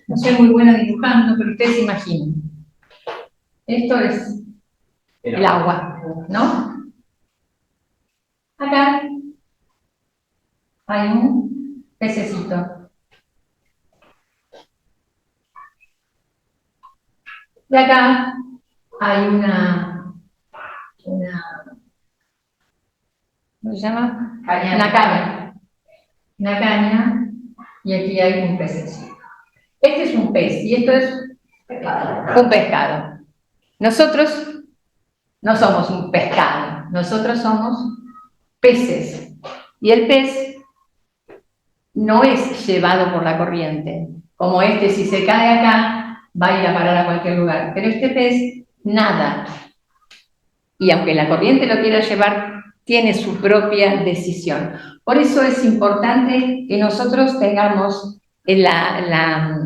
No soy muy buena dibujando, pero ustedes imaginen. Esto es el agua, ¿no? Acá hay un pececito. Y acá hay ¿cómo se llama? Caña. Una caña. Una caña, y aquí hay un pececito. Este es un pez, y esto es un pescado. Nosotros no somos un pescado, nosotros somos peces. Y el pez no es llevado por la corriente, como este, si se cae acá, va a ir a parar a cualquier lugar. Pero este pez nada. Y aunque la corriente lo quiera llevar, tiene su propia decisión. Por eso es importante que nosotros tengamos la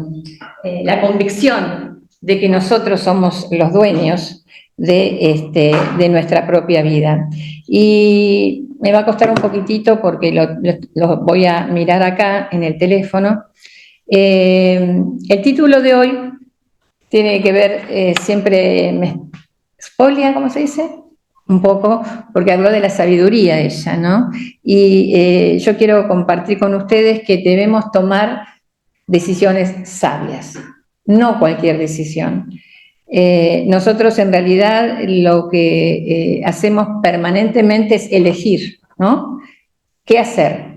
convicción de que nosotros somos los dueños de nuestra propia vida. Y me va a costar un poquitito porque lo voy a mirar acá en el teléfono. El título de hoy tiene que ver, siempre me expolia, ¿cómo se dice? Un poco, porque habló de la sabiduría ella, ¿no? Y yo quiero compartir con ustedes que debemos tomar decisiones sabias, no cualquier decisión. Nosotros en realidad lo que hacemos permanentemente es elegir, ¿no? ¿Qué hacer?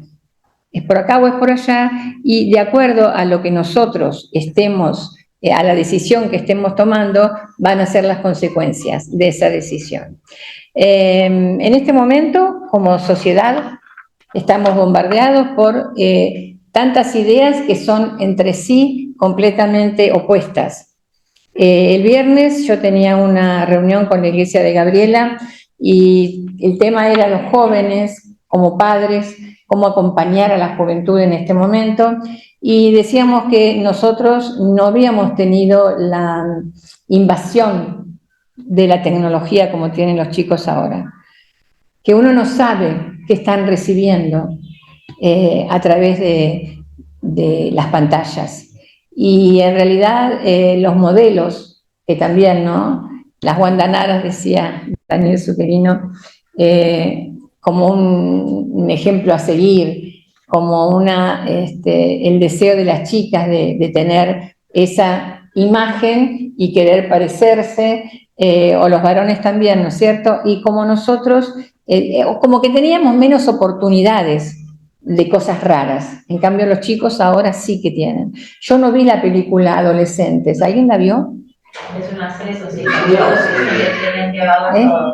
¿Es por acá o es por allá? Y de acuerdo a lo que nosotros estemos, a la decisión que estemos tomando, van a ser las consecuencias de esa decisión. En este momento, como sociedad, estamos bombardeados por tantas ideas que son entre sí completamente opuestas. El viernes yo tenía una reunión con la iglesia de Gabriela y el tema era los jóvenes como padres, cómo acompañar a la juventud en este momento, y decíamos que nosotros no habíamos tenido la invasión de la tecnología como tienen los chicos ahora, que uno no sabe qué están recibiendo a través de las pantallas. Y en realidad los modelos, que también, ¿no? Las guandanaras, decía Daniel Zuccherino, como un ejemplo a seguir, como el deseo de las chicas de tener esa imagen y querer parecerse, o los varones también, ¿no es cierto? Y como nosotros, como que teníamos menos oportunidades de cosas raras. En cambio, los chicos ahora sí que tienen. Yo no vi la película Adolescentes. ¿Alguien la vio? Es una serie social. Tienen que verla todo.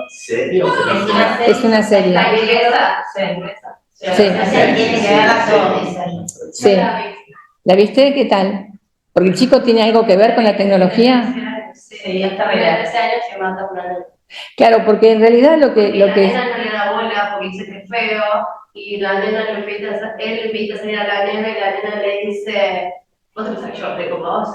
Es una serie. La inglesa. Sí. Tienen que verla todo. Sí. ¿La viste? ¿Qué tal? Porque el chico tiene algo que ver con la tecnología. Sí, hasta 13 años se mata una nena. Claro, porque en realidad lo que... La nena no le da bola porque dice que es feo, y la nena él le invita a salir a la nena, y la nena le dice, vos te pensás que yo estoy con vos.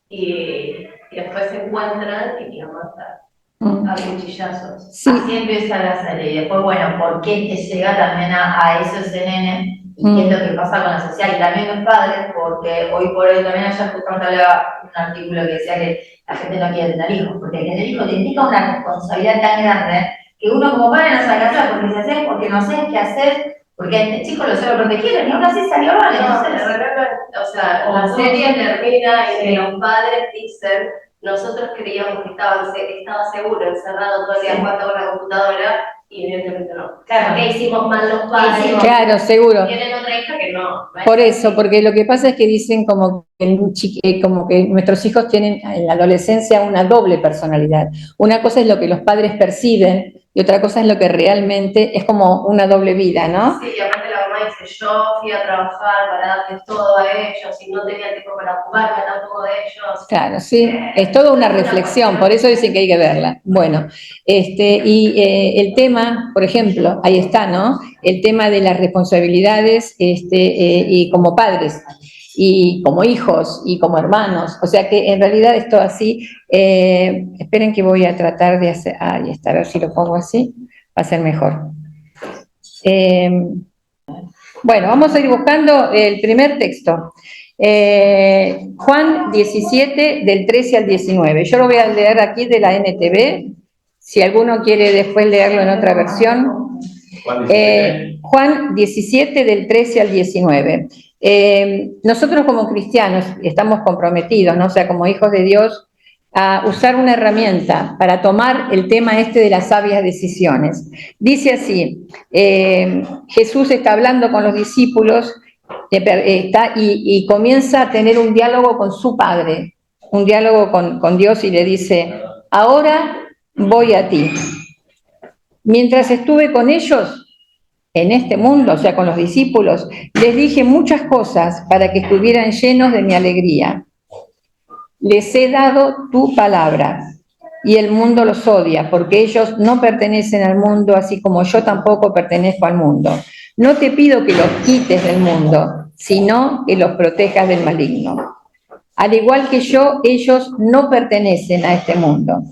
Y después se encuentran y la matan a cuchillazos. Sí. Así empieza la serie. Y después, bueno, ¿por qué te llega también a eso ese nene? ¿Y qué es lo que pasa con la sociedad? Y también los padres, porque hoy por hoy también ayer justamente hablaba un artículo que decía que la gente no quiere tener hijos, porque tener hijos te implica una responsabilidad tan grande que uno como padre no sabe qué hacer, porque se hace, porque no sé qué hacer, porque a este chico lo solo protegieron y aún así salió mal. O sea, la serie termina y que los padres dicen, nosotros creíamos que estaba seguro, encerrado todo el día jugando con la computadora, y evidentemente no. Claro, ¿qué hicimos mal los padres? Claro, seguro. Tienen otra hija que no. Por eso, porque lo que pasa es que dicen como que nuestros hijos tienen en la adolescencia una doble personalidad. Una cosa es lo que los padres perciben y otra cosa es lo que realmente es como una doble vida, ¿no? Sí, y aparte la mamá dice, yo fui a trabajar para darles todo a ellos y no tenía tiempo para ocuparme tampoco de ellos. Claro, sí, es toda una reflexión, por eso dicen que hay que verla. Bueno, el tema, por ejemplo, ahí está, ¿no? El tema de las responsabilidades y como padres, y como hijos, y como hermanos. O sea que en realidad esto así, esperen que voy a tratar de hacer, ahí está, a ver si lo pongo así, va a ser mejor. Bueno, vamos a ir buscando el primer texto. Juan 17, del 13 al 19. Yo lo voy a leer aquí de la NTV, si alguno quiere después leerlo en otra versión. Juan 17, del 13 al 19. Nosotros como cristianos estamos comprometidos, ¿no? O sea, como hijos de Dios, a usar una herramienta para tomar el tema de las sabias decisiones. Dice así, Jesús está hablando con los discípulos y comienza a tener un diálogo con su Padre, un diálogo con Dios, y le dice, ahora voy a ti. Mientras estuve con ellos en este mundo, o sea, con los discípulos, les dije muchas cosas para que estuvieran llenos de mi alegría. Les he dado tu palabra y el mundo los odia porque ellos no pertenecen al mundo, así como yo tampoco pertenezco al mundo. No te pido que los quites del mundo, sino que los protejas del maligno. Al igual que yo, ellos no pertenecen a este mundo.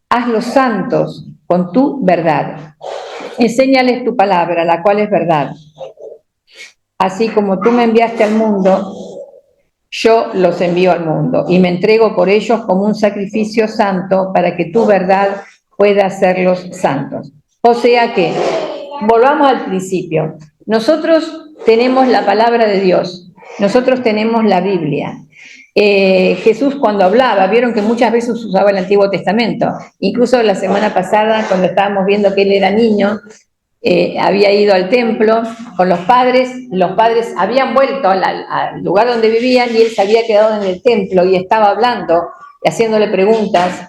Hazlos santos con tu verdad. Enséñales tu palabra, la cual es verdad. Así como tú me enviaste al mundo, yo los envío al mundo y me entrego por ellos como un sacrificio santo para que tu verdad pueda hacerlos santos. O sea que, volvamos al principio. Nosotros tenemos la palabra de Dios, nosotros tenemos la Biblia. Jesús cuando hablaba, vieron que muchas veces usaba el Antiguo Testamento. Incluso la semana pasada, cuando estábamos viendo que él era niño, había ido al templo con los padres habían vuelto al lugar donde vivían y él se había quedado en el templo y estaba hablando y haciéndole preguntas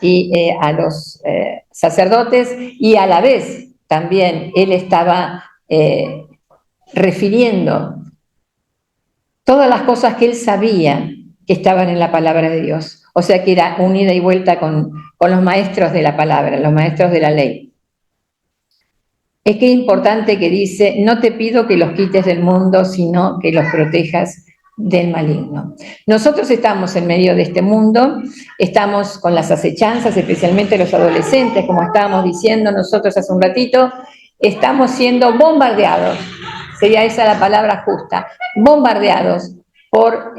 a los sacerdotes, y a la vez también él estaba refiriendo todas las cosas que él sabía que estaban en la palabra de Dios. O sea que era un ida y vuelta con los maestros de la palabra, los maestros de la ley. Es que es importante que dice, no te pido que los quites del mundo, sino que los protejas del maligno. Nosotros estamos en medio de este mundo, estamos con las acechanzas, especialmente los adolescentes, como estábamos diciendo nosotros hace un ratito, estamos siendo bombardeados, sería esa la palabra justa, bombardeados por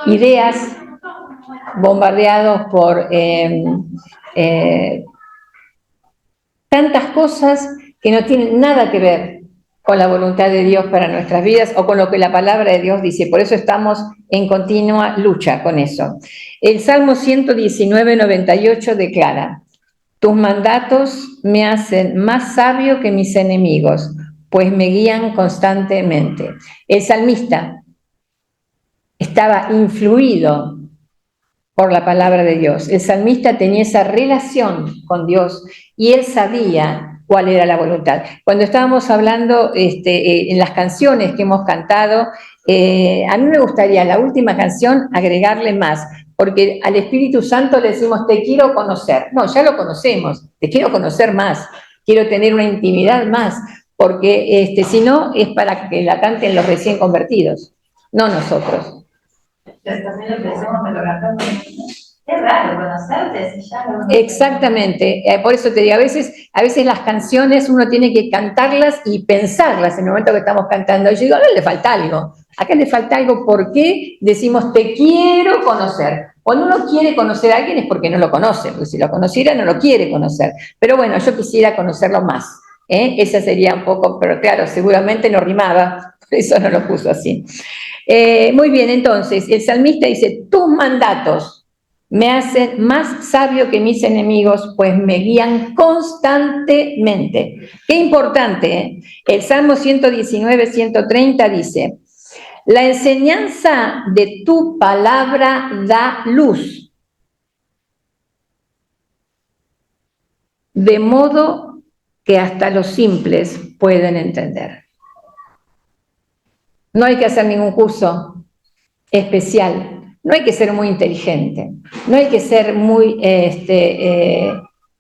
ideas, bombardeados por tantas cosas que no tienen nada que ver con la voluntad de Dios para nuestras vidas o con lo que la palabra de Dios dice. Por eso estamos en continua lucha con eso. El Salmo 119, 98 declara, tus mandatos me hacen más sabio que mis enemigos, pues me guían constantemente. El salmista estaba influido por la palabra de Dios. El salmista tenía esa relación con Dios y él sabía cuál era la voluntad. Cuando estábamos hablando en las canciones que hemos cantado, a mí me gustaría la última canción agregarle más, porque al Espíritu Santo le decimos, te quiero conocer. No, ya lo conocemos, te quiero conocer más, quiero tener una intimidad más, porque si no es para que la canten los recién convertidos, no nosotros. También lo que decimos, me lo cantamos. Es raro conocerte, si ya lo... Exactamente, por eso te digo, a veces las canciones uno tiene que cantarlas y pensarlas en el momento que estamos cantando. Yo digo, acá le falta algo, ¿por qué decimos te quiero conocer? Cuando uno quiere conocer a alguien es porque no lo conoce, porque si lo conociera no lo quiere conocer. Pero bueno, yo quisiera conocerlo más, esa sería un poco, pero claro, seguramente no rimaba, por eso no lo puso así. Muy bien, entonces, el salmista dice, tus mandatos me hacen más sabio que mis enemigos, pues me guían constantemente. Qué importante, El Salmo 119, 130 dice, la enseñanza de tu palabra da luz, de modo que hasta los simples pueden entender. No hay que hacer ningún curso especial, no hay que ser muy inteligente, no hay que ser muy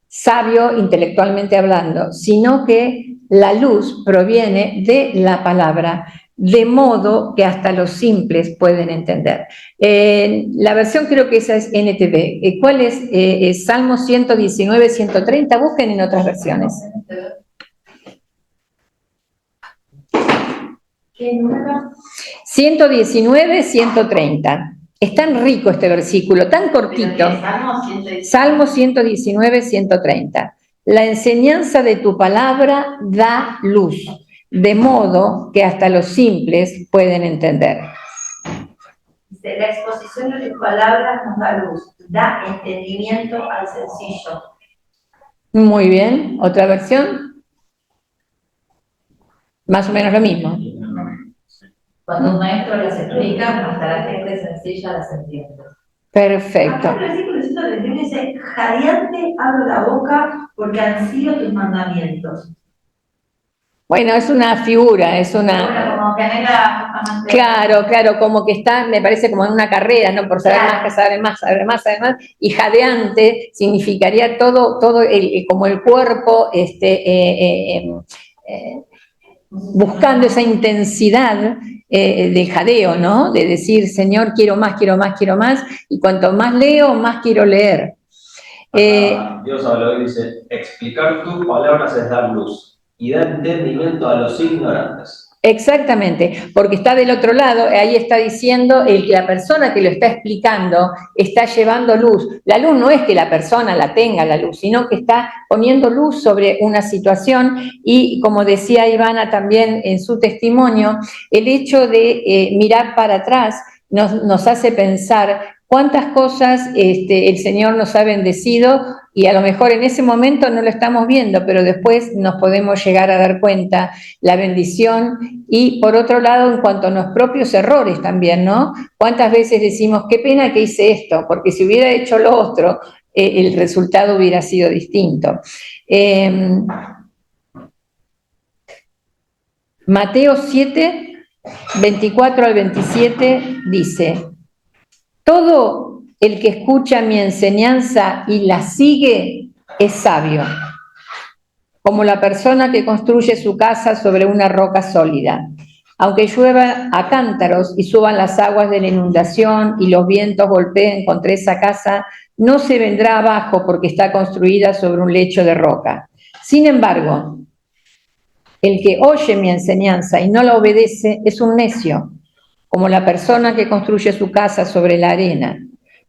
sabio intelectualmente hablando, sino que la luz proviene de la palabra, de modo que hasta los simples pueden entender. La versión creo que esa es NTV. ¿Cuál es? Salmo 119, 130, busquen en otras versiones. ¿Qué número? 119, 130. Es tan rico este versículo, tan cortito. Salmo 119, 130. La enseñanza de tu palabra da luz, de modo que hasta los simples pueden entender. La exposición de tus palabras nos da luz, da entendimiento al sencillo. Muy bien, ¿otra versión? Más o menos lo mismo. Cuando un maestro las explica, hasta la gente sencilla las entiende. Perfecto. Acá el versículo 131 dice, jadeante abro la boca porque ansío tus mandamientos. Bueno, es una figura, es una... Bueno, como que anhela justamente... Claro, como que está, me parece como en una carrera, ¿no? Por saber más, que saber más, saber más, saber más. Y jadeante significaría todo como el cuerpo, buscando esa intensidad del jadeo, ¿no? De decir, Señor, quiero más, quiero más, quiero más, y cuanto más leo, más quiero leer. Dios habló y dice, explicar tus palabras es dar luz y dar entendimiento a los ignorantes. Exactamente, porque está del otro lado, ahí está diciendo la persona que lo está explicando está llevando luz. La luz no es que la persona la tenga la luz, sino que está poniendo luz sobre una situación y, como decía Ivana también en su testimonio, el hecho de mirar para atrás nos hace pensar cuántas cosas el Señor nos ha bendecido y a lo mejor en ese momento no lo estamos viendo, pero después nos podemos llegar a dar cuenta la bendición. Y por otro lado, en cuanto a los propios errores también, ¿no? ¿Cuántas veces decimos, qué pena que hice esto? Porque si hubiera hecho lo otro, el resultado hubiera sido distinto. Mateo 7, 24 al 27 dice, todo el que escucha mi enseñanza y la sigue es sabio, como la persona que construye su casa sobre una roca sólida. Aunque llueva a cántaros y suban las aguas de la inundación y los vientos golpeen contra esa casa, no se vendrá abajo porque está construida sobre un lecho de roca. Sin embargo, el que oye mi enseñanza y no la obedece es un necio, como la persona que construye su casa sobre la arena.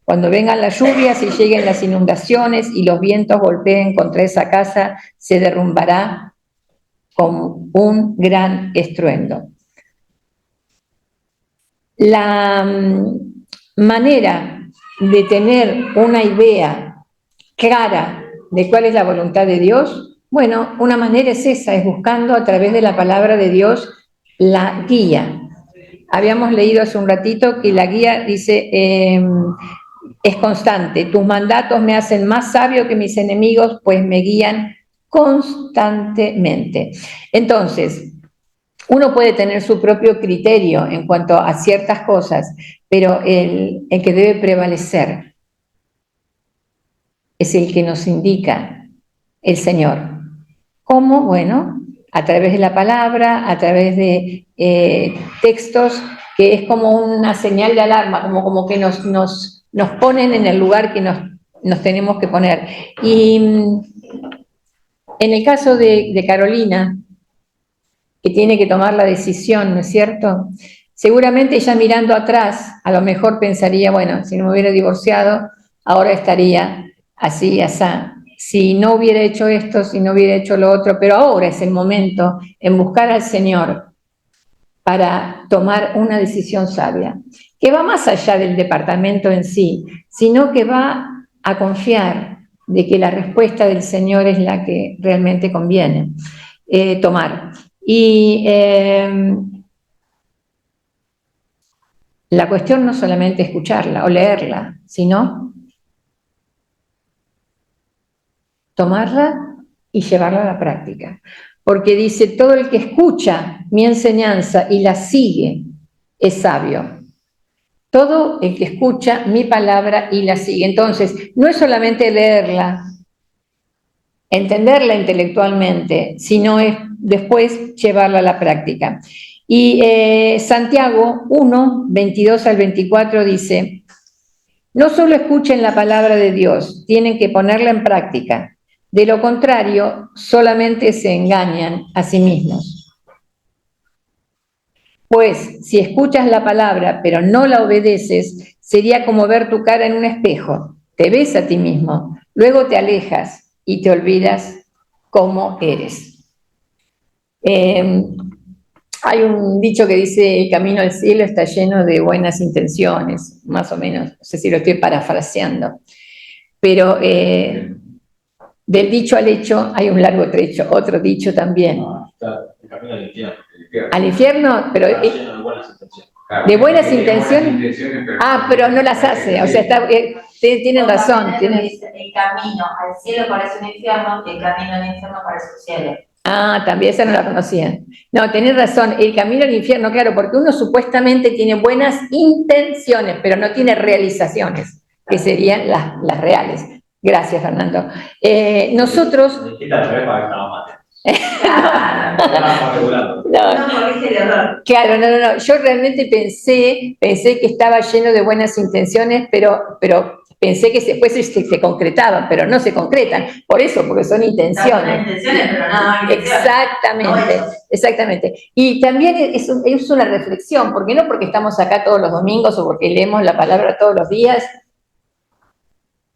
Cuando vengan las lluvias y lleguen las inundaciones y los vientos golpeen contra esa casa, se derrumbará con un gran estruendo. La manera de tener una idea clara de cuál es la voluntad de Dios, bueno, una manera es esa, es buscando a través de la palabra de Dios la guía. Habíamos leído hace un ratito que la guía dice, es constante, tus mandatos me hacen más sabio que mis enemigos, pues me guían constantemente. Entonces, uno puede tener su propio criterio en cuanto a ciertas cosas, pero el que debe prevalecer es el que nos indica el Señor. ¿Cómo? Bueno, a través de la palabra, a través de textos, que es como una señal de alarma, como que nos ponen en el lugar que nos tenemos que poner. Y en el caso de Carolina, que tiene que tomar la decisión, ¿no es cierto? Seguramente ella mirando atrás, a lo mejor pensaría, bueno, si no me hubiera divorciado, ahora estaría así, así. Si no hubiera hecho esto, si no hubiera hecho lo otro, pero ahora es el momento en buscar al Señor para tomar una decisión sabia, que va más allá del departamento en sí, sino que va a confiar de que la respuesta del Señor es la que realmente conviene tomar. Y la cuestión no solamente escucharla o leerla, sino tomarla y llevarla a la práctica. Porque dice, todo el que escucha mi enseñanza y la sigue es sabio. Todo el que escucha mi palabra y la sigue. Entonces, no es solamente leerla, entenderla intelectualmente, sino es después llevarla a la práctica. Y Santiago 1, 22 al 24 dice, no solo escuchen la palabra de Dios, tienen que ponerla en práctica. De lo contrario, solamente se engañan a sí mismos. Pues, si escuchas la palabra, pero no la obedeces, sería como ver tu cara en un espejo. Te ves a ti mismo, luego te alejas y te olvidas cómo eres. Hay un dicho que dice, el camino al cielo está lleno de buenas intenciones, más o menos, no sé si lo estoy parafraseando, pero del dicho al hecho hay un largo trecho, otro dicho también. El camino al infierno. Al infierno, pero Está lleno de buenas intenciones. de buenas intenciones, pero no las hace, o sea, tienen razón. El camino al cielo parece un infierno y el camino al infierno parece un cielo. También esa no la conocía. No, tenés razón, el camino al infierno, claro, porque uno supuestamente tiene buenas intenciones, pero no tiene realizaciones, que serían las reales. Gracias, Fernando. Nosotros... Claro, no. Yo realmente pensé que estaba lleno de buenas intenciones, pero pensé que después se concretaban, pero no se concretan. Por eso, porque son intenciones. Pero no, exactamente. Y también es una reflexión, porque no porque estamos acá todos los domingos o porque leemos la palabra todos los días,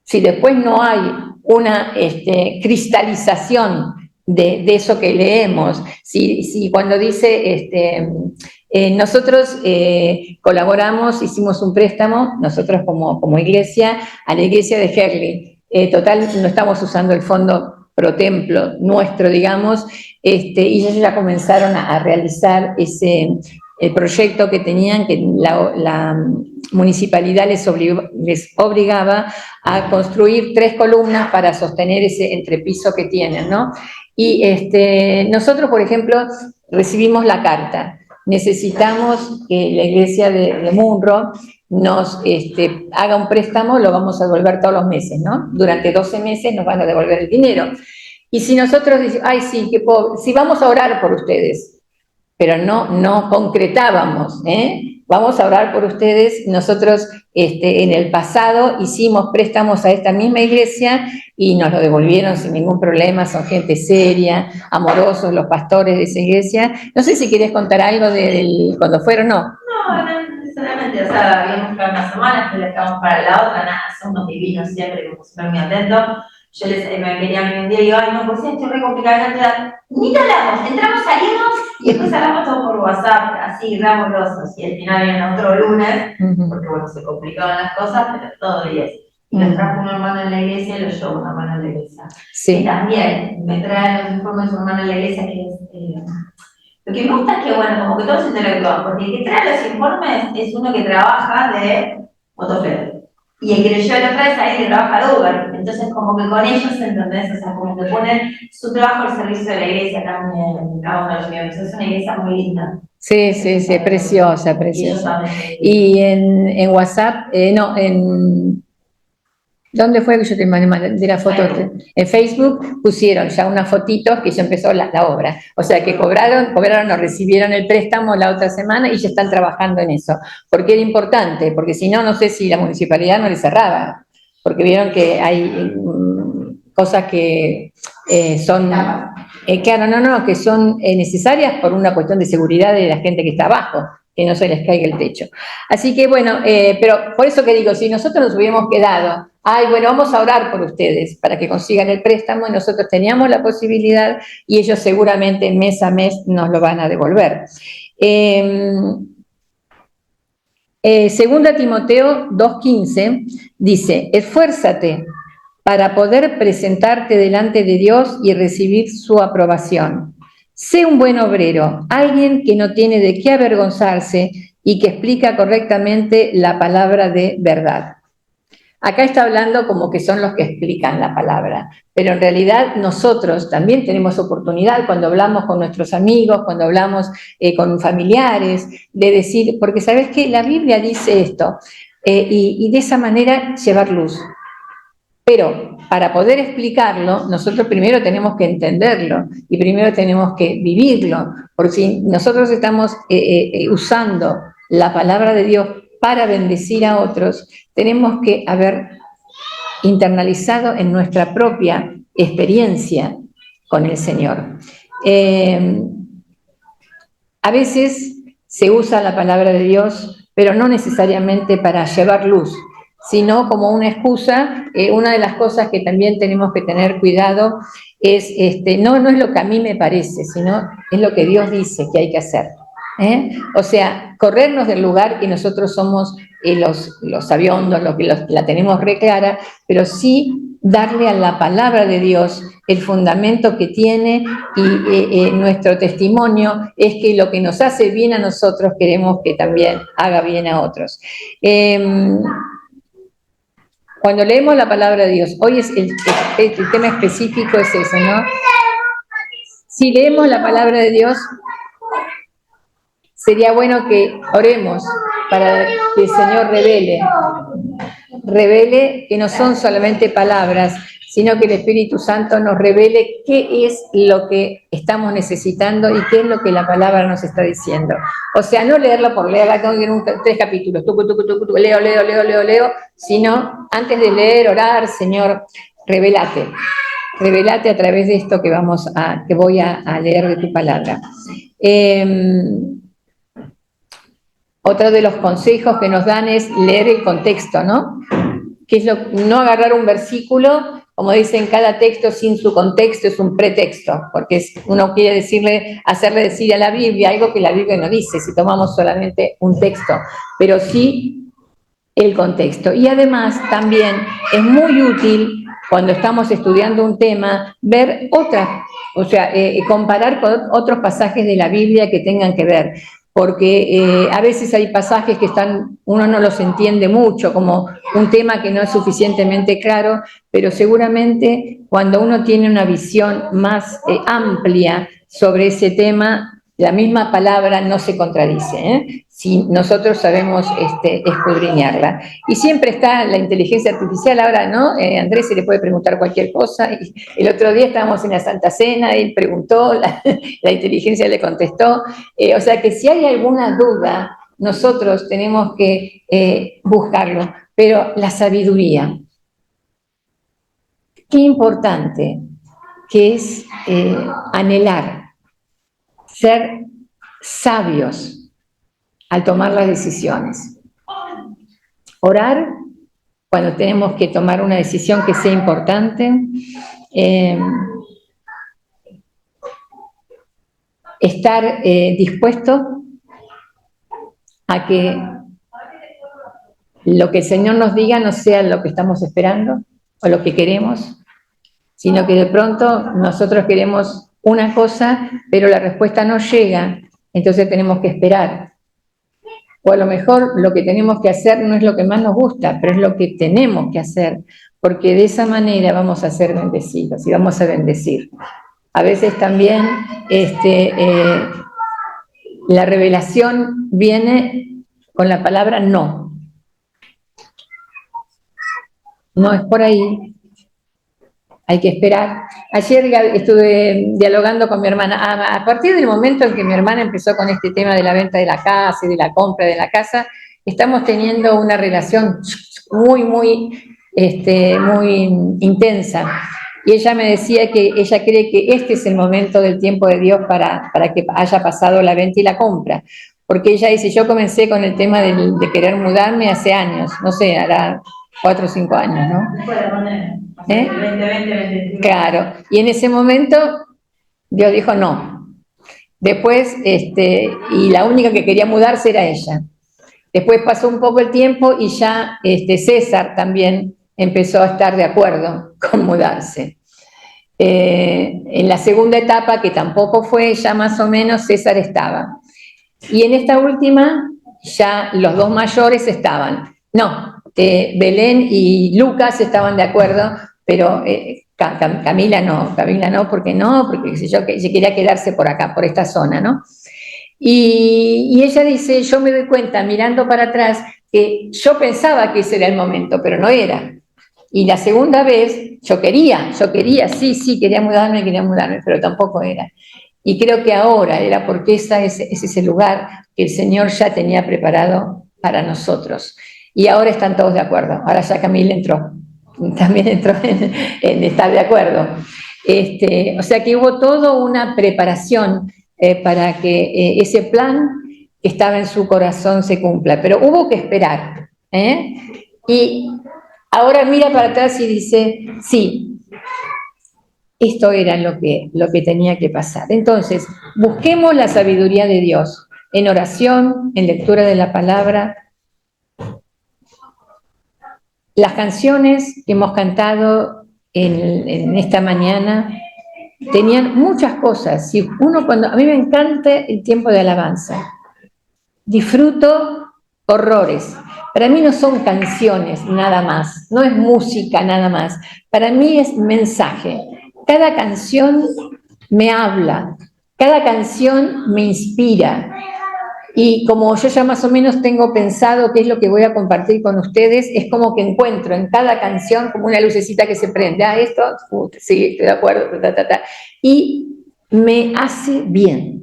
si después no hay una cristalización de eso que leemos, si cuando dice, nosotros colaboramos, hicimos un préstamo, nosotros como iglesia, a la iglesia de Herli, total, no estamos usando el fondo pro templo nuestro, digamos, y ellos ya comenzaron a realizar el proyecto que tenían, que la municipalidad les obligaba a construir 3 columnas para sostener ese entrepiso que tienen, ¿no? Y nosotros, por ejemplo, recibimos la carta. Necesitamos que la iglesia de Munro nos haga un préstamo, lo vamos a devolver todos los meses, ¿no? Durante 12 meses nos van a devolver el dinero. Y si nosotros decimos, ay, sí, qué pobre, sí, vamos a orar por ustedes, pero no concretábamos, vamos a orar por ustedes. Nosotros en el pasado hicimos préstamos a esta misma iglesia y nos lo devolvieron sin ningún problema, son gente seria, amorosos los pastores de esa iglesia. No sé si querés contar algo de cuando fueron, ¿no? No necesariamente, o sea, habíamos que unas semanas que le estamos para la otra, nada, son unos divinos siempre, como súper muy atentos. Yo me quería venir un día y digo, ay, no, pues estoy re complicada, ni te hablamos, entramos, salimos y después hablamos todo por WhatsApp, así, ramorosos, y al final vienen otro lunes, porque bueno, se complicaban las cosas, pero todo bien. Y nos trajo un hermano en la iglesia y lo llevó un hermano en la iglesia. Sí. Y también me trae los informes de un hermano en la iglesia que es... lo que me gusta es que, bueno, como que todos interactúan, porque el que trae los informes es uno que trabaja de motoflete. Y el que lo lleva la otra vez ahí que trabaja de Uber. Entonces, como que con ellos, ¿entendés? O sea, como que ponen su trabajo al servicio de la iglesia también, cada uno de los miembros. Es una iglesia muy linda. Sí, preciosa. Y en WhatsApp, ¿dónde fue que yo te mandé la foto? En Facebook pusieron ya unas fotitos que ya empezó la obra. O sea que cobraron o recibieron el préstamo la otra semana y ya están trabajando en eso. Porque era importante, porque si no, no sé si la municipalidad no les cerraba. Porque vieron que hay cosas que son... claro, que son necesarias por una cuestión de seguridad de la gente que está abajo, que no se les caiga el techo. Así que bueno, pero por eso que digo, si nosotros nos hubiéramos quedado, ay, bueno, vamos a orar por ustedes para que consigan el préstamo, y nosotros teníamos la posibilidad y ellos seguramente mes a mes nos lo van a devolver. Segunda Timoteo 2:15 dice, esfuérzate para poder presentarte delante de Dios y recibir su aprobación. Sé un buen obrero, alguien que no tiene de qué avergonzarse y que explica correctamente la palabra de verdad. Acá está hablando como que son los que explican la palabra, pero en realidad nosotros también tenemos oportunidad cuando hablamos con nuestros amigos, cuando hablamos con familiares, de decir, porque ¿sabes qué? La Biblia dice esto, y de esa manera llevar luz. Pero para poder explicarlo, nosotros primero tenemos que entenderlo y primero tenemos que vivirlo, porque si nosotros estamos usando la palabra de Dios para bendecir a otros, tenemos que haber internalizado en nuestra propia experiencia con el Señor. A veces se usa la palabra de Dios, pero no necesariamente para llevar luz, sino como una excusa. Una de las cosas que también tenemos que tener cuidado es, no es lo que a mí me parece, sino es lo que Dios dice que hay que hacer. O sea, corrernos del lugar que nosotros somos los sabiondos, la tenemos re clara, pero sí darle a la palabra de Dios el fundamento que tiene, y nuestro testimonio es que lo que nos hace bien a nosotros queremos que también haga bien a otros. Cuando leemos la palabra de Dios, hoy es el tema específico es ese, ¿no? Si leemos la palabra de Dios, sería bueno que oremos para que el Señor revele que no son solamente palabras, sino que el Espíritu Santo nos revele qué es lo que estamos necesitando y qué es lo que la palabra nos está diciendo. O sea, no leerla por leerla, tengo que ir en 3 capítulos, leo, sino antes de leer, orar, Señor, revelate a través de esto que voy a leer de tu palabra. Otro de los consejos que nos dan es leer el contexto, ¿no? Que es no agarrar un versículo, como dicen, cada texto sin su contexto es un pretexto, porque uno quiere hacerle decir a la Biblia algo que la Biblia no dice, si tomamos solamente un texto, pero sí el contexto. Y además también es muy útil cuando estamos estudiando un tema, ver comparar con otros pasajes de la Biblia que tengan que ver, porque a veces hay pasajes que uno no los entiende mucho, como un tema que no es suficientemente claro, pero seguramente cuando uno tiene una visión más amplia sobre ese tema, la misma palabra no se contradice, si nosotros sabemos escudriñarla. Y siempre está la inteligencia artificial ahora, ¿no? Andrés se le puede preguntar cualquier cosa. Y el otro día estábamos en la Santa Cena, él preguntó, la inteligencia le contestó. O sea que si hay alguna duda, nosotros tenemos que buscarlo. Pero la sabiduría, qué importante que es anhelar, ser sabios al tomar las decisiones. Orar cuando tenemos que tomar una decisión que sea importante. Estar dispuesto a que lo que el Señor nos diga no sea lo que estamos esperando o lo que queremos, sino que de pronto nosotros queremos una cosa, pero la respuesta no llega, entonces tenemos que esperar. O a lo mejor lo que tenemos que hacer no es lo que más nos gusta, pero es lo que tenemos que hacer, porque de esa manera vamos a ser bendecidos y vamos a bendecir. A veces también la revelación viene con la palabra no. No es por ahí. Hay que esperar. Ayer estuve dialogando con mi hermana. A partir del momento en que mi hermana empezó con este tema de la venta de la casa y de la compra de la casa, estamos teniendo una relación muy intensa. Y ella me decía que ella cree que este es el momento del tiempo de Dios para que haya pasado la venta y la compra. Porque ella dice, yo comencé con el tema de querer mudarme hace años, no sé, hará 4 o 5 años, ¿no? Después de la pandemia. 2020. Claro, y en ese momento Dios dijo no. Después, y la única que quería mudarse era ella. Después pasó un poco el tiempo y ya César también empezó a estar de acuerdo con mudarse. En la segunda etapa, que tampoco fue, ya más o menos César estaba. Y en esta última, ya los 2 mayores estaban. No, Belén y Lucas estaban de acuerdo, pero Camila no, porque qué sé yo, que ella quería quedarse por acá, por esta zona, ¿no? Y ella dice, yo me doy cuenta mirando para atrás que yo pensaba que ese era el momento, pero no era. Y la segunda vez yo quería, sí, quería mudarme, pero tampoco era. Y creo que ahora era porque ese es ese lugar que el Señor ya tenía preparado para nosotros. Y ahora están todos de acuerdo. Ahora ya Camila también entró en estar de acuerdo. O sea que hubo toda una preparación para que ese plan estaba en su corazón se cumpla, pero hubo que esperar, ¿eh? Y ahora mira para atrás y dice, sí, esto era lo que tenía que pasar. Entonces, busquemos la sabiduría de Dios en oración, en lectura de la palabra. Las canciones que hemos cantado en esta mañana tenían muchas cosas. Si a mí me encanta el tiempo de alabanza. Disfruto horrores. Para mí no son canciones nada más, no es música nada más. Para mí es mensaje. Cada canción me habla, cada canción me inspira. Y como yo ya más o menos tengo pensado qué es lo que voy a compartir con ustedes, es como que encuentro en cada canción como una lucecita que se prende. Esto, sí, estoy de acuerdo, y me hace bien.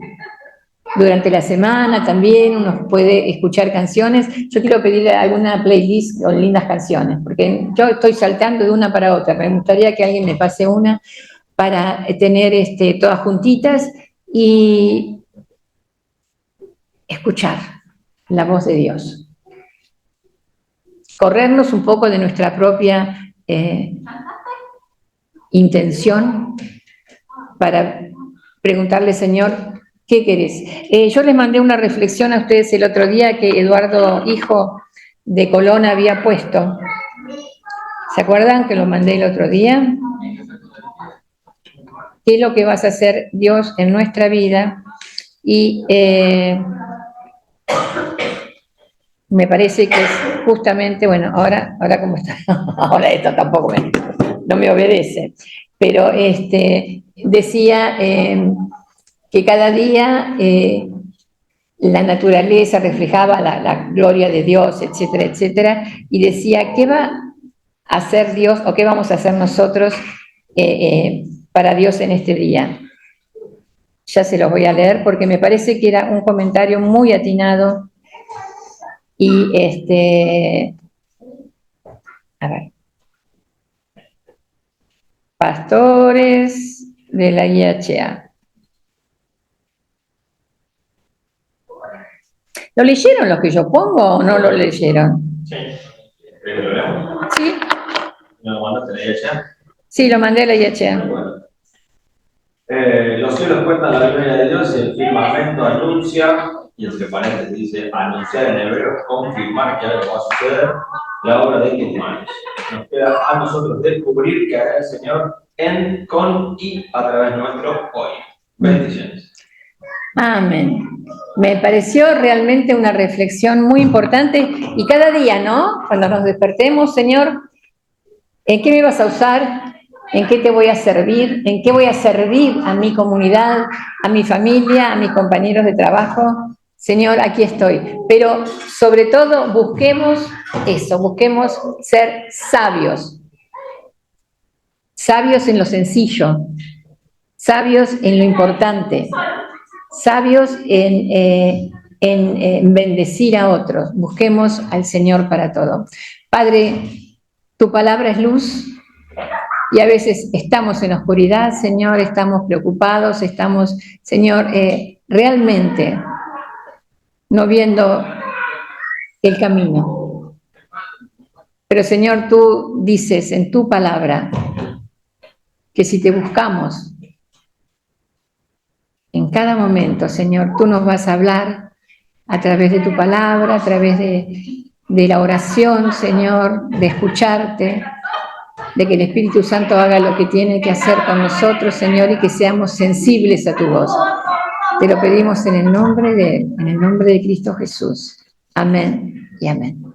Durante la semana también uno puede escuchar canciones. Yo quiero pedirle alguna playlist con lindas canciones, porque yo estoy saltando de una para otra. Me gustaría que alguien me pase una para tener todas juntitas y escuchar la voz de Dios. Corrernos un poco de nuestra propia intención para preguntarle, Señor, ¿qué querés? Yo les mandé una reflexión a ustedes el otro día que Eduardo, hijo de Colón, había puesto. ¿Se acuerdan que lo mandé el otro día? ¿Qué es lo que vas a hacer, Dios, en nuestra vida? Y me parece que es justamente, bueno, ahora como está, ahora esto tampoco no me obedece, pero decía que cada día la naturaleza reflejaba la gloria de Dios, etcétera, etcétera, y decía, ¿qué va a hacer Dios o qué vamos a hacer nosotros para Dios en este día? Ya se los voy a leer porque me parece que era un comentario muy atinado y a ver, pastores de la IHA. ¿Lo leyeron los que yo pongo o no lo leyeron? Sí. ¿Crees que lo leemos? Sí. ¿No lo mandaste a la IHA? Sí, lo mandé a la IHA. Bueno. Los cielos cuentan la gloria de Dios y el firmamento anuncia, y entre paréntesis dice, anunciar en hebreo, confirmar que algo va a suceder, la obra de tus manos. Nos queda a nosotros descubrir qué hará el Señor en, con y a través nuestro hoy. Bendiciones. Amén. Me pareció realmente una reflexión muy importante y cada día, ¿no? Cuando nos despertemos, Señor, ¿en qué me vas a usar? ¿En qué te voy a servir? ¿En qué voy a servir a mi comunidad, a mi familia, a mis compañeros de trabajo? Señor, aquí estoy. Pero sobre todo busquemos eso, busquemos ser sabios. Sabios en lo sencillo, sabios en lo importante, sabios en bendecir a otros. Busquemos al Señor para todo. Padre, tu palabra es luz. Y a veces estamos en oscuridad, Señor, estamos preocupados, estamos, Señor, realmente no viendo el camino. Pero, Señor, tú dices en tu palabra que si te buscamos en cada momento, Señor, tú nos vas a hablar a través de tu palabra, a través de la oración, Señor, de escucharte, de que el Espíritu Santo haga lo que tiene que hacer con nosotros, Señor, y que seamos sensibles a tu voz. Te lo pedimos en el nombre de Cristo Jesús. Amén y amén.